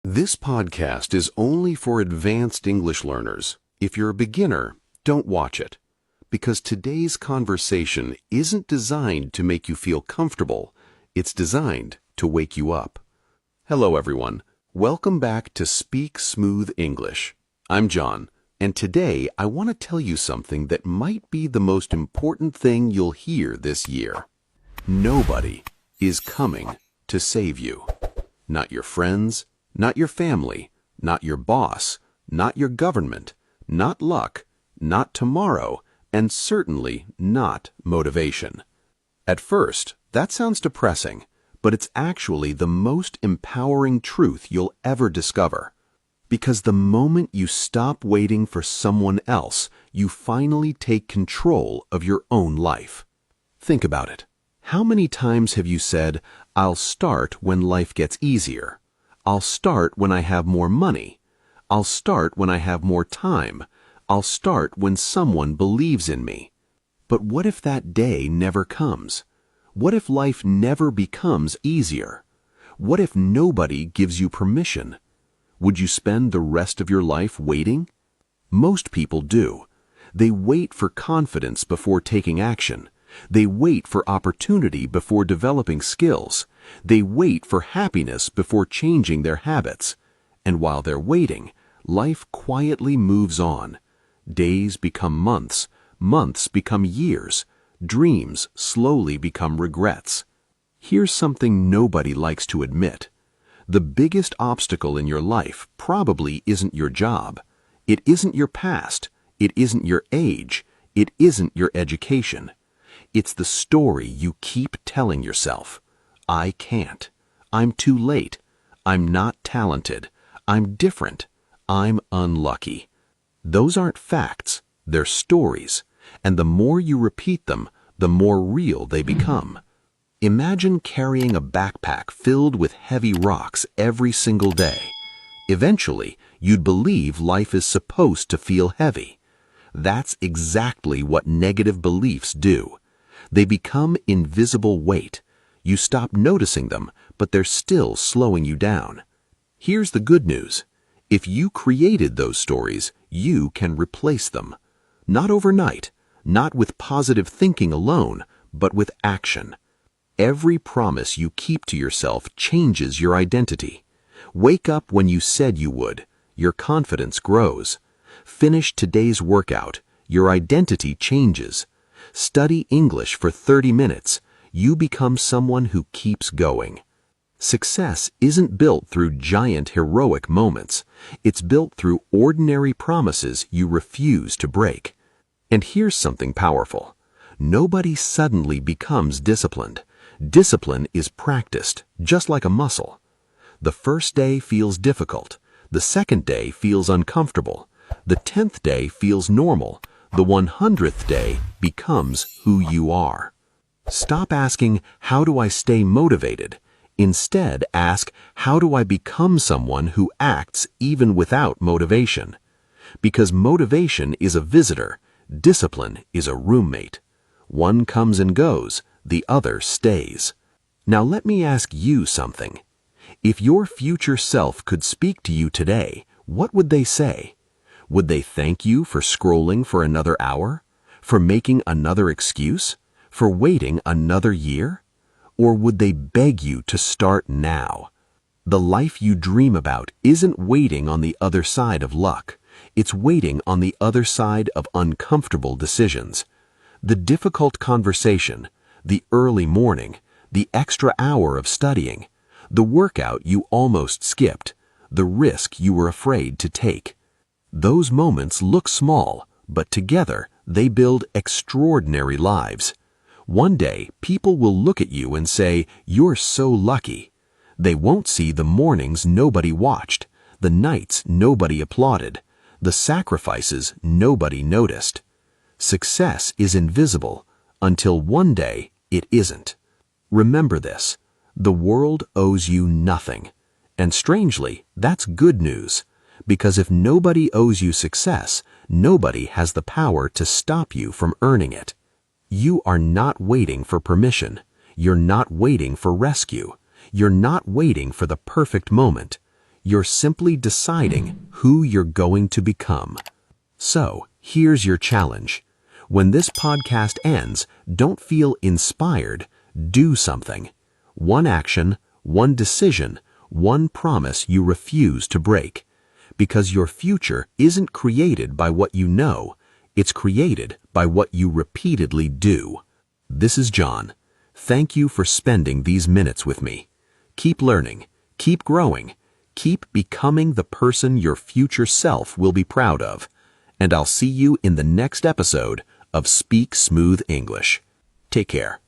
This podcast is only for advanced English learners. If you're a beginner, don't watch it, because today's conversation isn't designed to make you feel comfortable. It's designed to wake you up. Hello, everyone. Welcome back to Speak Smooth English. I'm John, and today I want to tell you something that might be the most important thing you'll hear this year. Nobody is coming to save you. Not your friends, not your family, not your boss, not your government, not luck, not tomorrow, and certainly not motivation. At first, that sounds depressing, but it's actually the most empowering truth you'll ever discover. Because the moment you stop waiting for someone else, you finally take control of your own life. Think about it. How many times have you said, "I'll start when life gets easier. I'll start when I have more money. I'll start when I have more time. I'll start when someone believes in me." But what if that day never comes? What if life never becomes easier? What if nobody gives you permission? Would you spend the rest of your life waiting? Most people do. They wait for confidence before taking action. They wait for opportunity before developing skills. They wait for happiness before changing their habits. And while they're waiting, life quietly moves on. Days become months, months become years, dreams slowly become regrets. Here's something nobody likes to admit. The biggest obstacle in your life probably isn't your job. It isn't your past. It isn't your age. It isn't your education. It's the story you keep telling yourself. I can't. I'm too late. I'm not talented. I'm different. I'm unlucky. Those aren't facts. They're stories. And the more you repeat them, the more real they become. Imagine carrying a backpack filled with heavy rocks every single day. Eventually, you'd believe life is supposed to feel heavy. That's exactly what negative beliefs do. They become invisible weight. You stop noticing them, but they're still slowing you down. Here's the good news. If you created those stories, you can replace them. Not overnight, not with positive thinking alone, but with action. Every promise you keep to yourself changes your identity. Wake up when you said you would. Your confidence grows. Finish today's workout. Your identity changes. Study English for 30 minutes. You become someone who keeps going. Success isn't built through giant heroic moments. It's built through ordinary promises you refuse to break. And here's something powerful. Nobody suddenly becomes disciplined. Discipline is practiced, just like a muscle. The first day feels difficult. The second day feels uncomfortable. The 10th day feels normal. The 100th day becomes who you are. Stop asking, "How do I stay motivated?" Instead, ask, "How do I become someone who acts even without motivation?" Because motivation is a visitor, discipline is a roommate. One comes and goes, the other stays. Now let me ask you something. If your future self could speak to you today, what would they say? Would they thank you for scrolling for another hour? For making another excuse? For waiting another year? Or would they beg you to start now? The life you dream about isn't waiting on the other side of luck. It's waiting on the other side of uncomfortable decisions. The difficult conversation, the early morning, the extra hour of studying, the workout you almost skipped, the risk you were afraid to take. Those moments look small, but together they build extraordinary lives. One day, people will look at you and say, "You're so lucky." They won't see the mornings nobody watched, the nights nobody applauded, the sacrifices nobody noticed. Success is invisible until one day it isn't. Remember this. The world owes you nothing. And strangely, that's good news. Because if nobody owes you success, nobody has the power to stop you from earning it. You are not waiting for permission. You're not waiting for rescue. You're not waiting for the perfect moment. You're simply deciding who you're going to become. So, here's your challenge. When this podcast ends, don't feel inspired. Do something. One action, one decision, one promise you refuse to break. Because your future isn't created by what you know, it's created by what you repeatedly do. This is John. Thank you for spending these minutes with me. Keep learning, keep growing, keep becoming the person your future self will be proud of. And I'll see you in the next episode of Speak Smooth English. Take care.